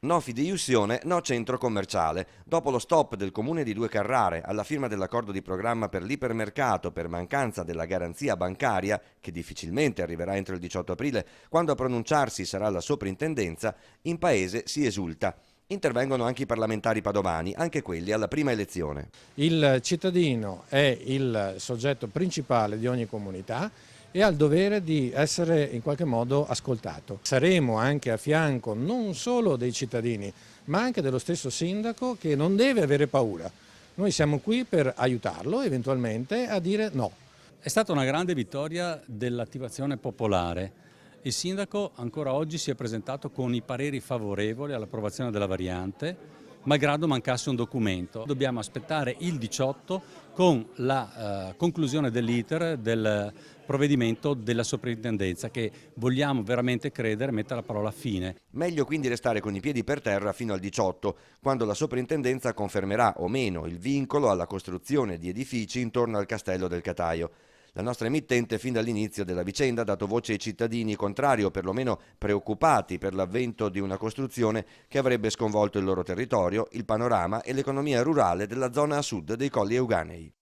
No fideiussione, no centro commerciale. Dopo lo stop del comune di Due Carrare alla firma dell'accordo di programma per l'ipermercato per mancanza della garanzia bancaria, che difficilmente arriverà entro il 18 aprile, quando a pronunciarsi sarà la soprintendenza, in paese si esulta. Intervengono anche i parlamentari padovani, anche quelli alla prima elezione. Il cittadino è il soggetto principale di ogni comunità e ha il dovere di essere in qualche modo ascoltato. Saremo anche a fianco non solo dei cittadini, ma anche dello stesso sindaco, che non deve avere paura. Noi siamo qui per aiutarlo eventualmente a dire no. È stata una grande vittoria dell'attivazione popolare. Il sindaco ancora oggi si è presentato con i pareri favorevoli all'approvazione della variante, malgrado mancasse un documento. Dobbiamo aspettare il 18 con la conclusione dell'iter del provvedimento della soprintendenza, che vogliamo veramente credere metta la parola fine. Meglio quindi restare con i piedi per terra fino al 18, quando la soprintendenza confermerà o meno il vincolo alla costruzione di edifici intorno al castello del Cataio. La nostra emittente fin dall'inizio della vicenda ha dato voce ai cittadini contrari o perlomeno preoccupati per l'avvento di una costruzione che avrebbe sconvolto il loro territorio, il panorama e l'economia rurale della zona a sud dei Colli Euganei.